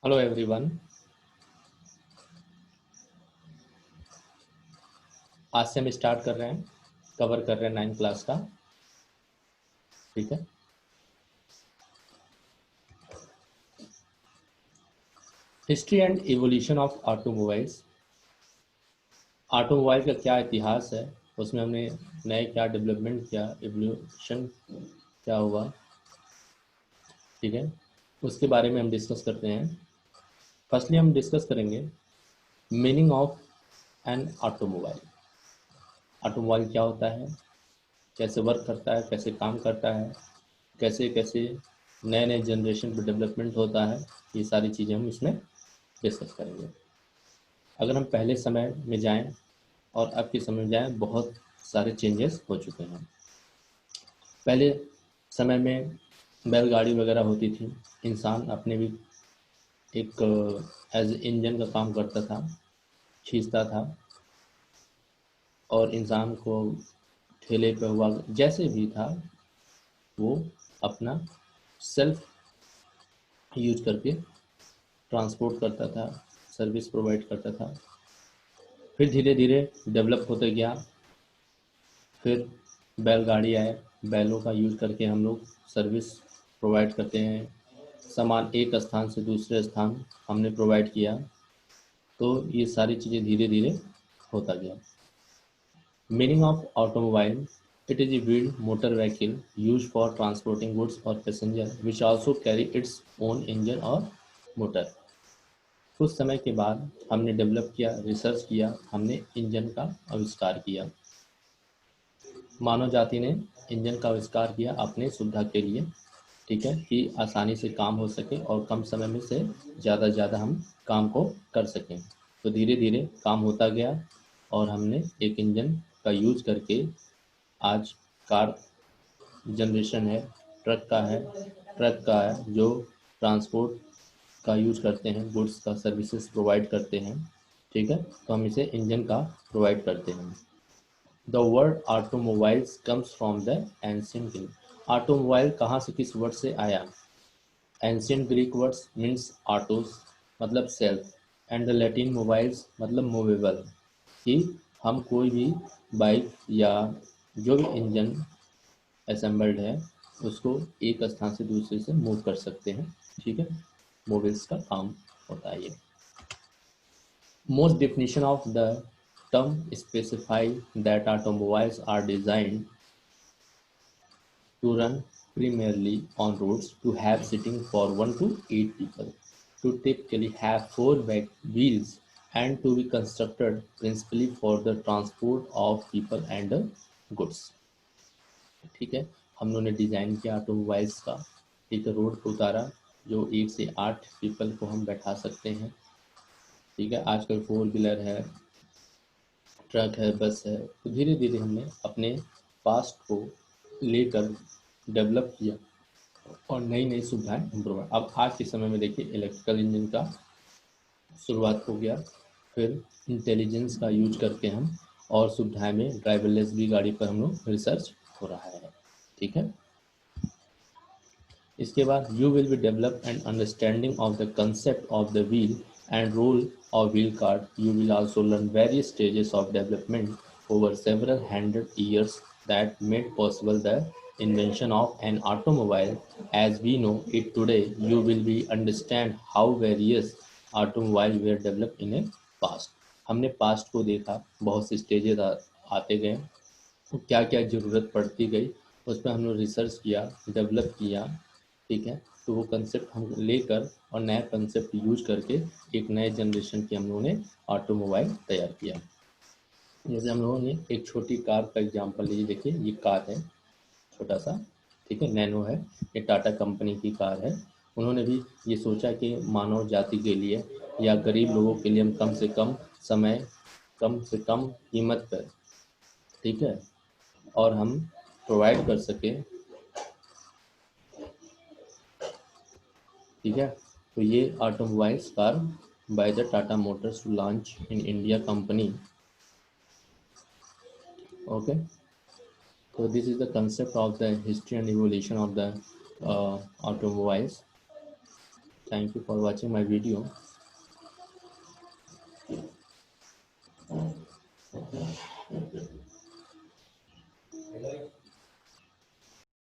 Hello everyone. आज से हम स्टार्ट कर रहे हैं, कवर कर रहे हैं 9th क्लास का। ठीक है। History and evolution of automobiles. Automobile का क्या इतिहास है, उसमें हमने नए क्या डेवलपमेंट किया, इवोल्यूशन क्या हुआ। ठीक है, उसके बारे में हम डिस्कस करते हैं। फर्स्टली हम डिस्कस करेंगे meaning of an automobile. Automobile क्या होता है, कैसे वर्क करता है, कैसे काम करता है, कैसे कैसे नए नए जनरेशन पर डेवलपमेंट होता है, ये सारी चीज़ें हम इसमें डिस्कस करेंगे। अगर हम पहले समय में जाएं और अब के समय में जाएं, बहुत सारे चेंजेस हो चुके हैं। पहले समय में बैलगाड़ी वगैरह होती थी, इंसान अपने भी एक एज इंजन का काम करता था, खींचता था, और इंसान को ठेले पे हुआ जैसे भी था वो अपना सेल्फ यूज करके ट्रांसपोर्ट करता था, सर्विस प्रोवाइड करता था। फिर धीरे धीरे डेवलप होते गया। फिर बैलगाड़ी आए, बैलों का यूज़ करके हम लोग सर्विस प्रोवाइड करते हैं, सामान एक स्थान से दूसरे स्थान हमने प्रोवाइड किया। तो ये सारी चीज़ें धीरे धीरे होता गया। Meaning of automobile: it is a wheeled motor vehicle use for transporting goods और passenger which also carry its own engine और मोटर। कुछ समय के बाद हमने डेवलप किया, रिसर्च किया, हमने इंजन का आविष्कार किया। मानव जाति ने इंजन का आविष्कार किया अपने सुविधा के लिए। ठीक है, कि आसानी से काम हो सके और कम समय में से ज़्यादा हम काम को कर सकें। तो धीरे धीरे काम होता गया और हमने एक इंजन का यूज करके आज कार जनरेशन है, ट्रक का है जो ट्रांसपोर्ट का यूज करते हैं, गुड्स का सर्विसेज प्रोवाइड करते हैं। ठीक है, तो हम इसे इंजन का प्रोवाइड करते हैं। The word automobiles comes from the ancient Greek. Automobile कहाँ से, किस वर्ड से आया? Ancient Greek words means autos मतलब self, and the Latin mobiles मतलब मूवेबल, कि हम कोई भी बाइक या जो भी इंजन असेंबल्ड है उसको एक स्थान से दूसरे से मूव कर सकते हैं। ठीक है, मोबाइल्स का काम होता है ये। Most definition of the term specify that automobiles are designed to run primarily on roads, to have seating for 1 to 8 people, to typically have four wheels, and to be constructed principally for the transport of people and goods. ठीक है, हम लोगों ने design किया automobiles का। ठीक है, road पर उतारा जो 1 से 8 पीपल को हम बैठा सकते हैं। ठीक है, आजकल 4 व्हीलर है, ट्रक है, बस है। तो धीरे धीरे हमने अपने पास्ट को लेकर डेवलप किया और नई नई सुविधाएं इम्प्रूव। अब आज के समय में देखिए इलेक्ट्रिकल इंजन का शुरुआत हो गया, फिर इंटेलिजेंस का यूज करके हम और सुविधाएं में ड्राइवरलेस भी गाड़ी पर हम लोग रिसर्च हो रहा है। ठीक है, इसके बाद you will be develop and understanding of the concept of the wheel and role of wheel card. You will also learn various stages of development over several hundred years that made possible the invention of an automobile as we know it today. You will be understand how various automobile were developed in a past. हमने past को देखा, बहुत से stages आते गए, तो क्या क्या ज़रूरत पड़ती गई, उस पर हम लोग रिसर्च किया, डेवलप किया। ठीक है, तो वो कंसेप्ट हम लेकर और नया कंसेप्ट यूज करके एक नए जनरेशन की हम लोगों ने ऑटोमोबाइल तैयार किया। जैसे हम लोगों ने एक छोटी कार का एग्जांपल लीजिए, देखिए ये कार है छोटा सा, ठीक है, नैनो है, ये टाटा कंपनी की कार है। उन्होंने भी ये सोचा कि मानव जाति के लिए या गरीब लोगों के लिए हम कम से कम समय, कम से कम कीमत पर, ठीक है, और हम प्रोवाइड कर सकें। ठीक है, तो ये automobiles car by the Tata Motors to launch in India company. Okay, so this is the concept of the history and evolution of the automobiles. Thank you for watching my video.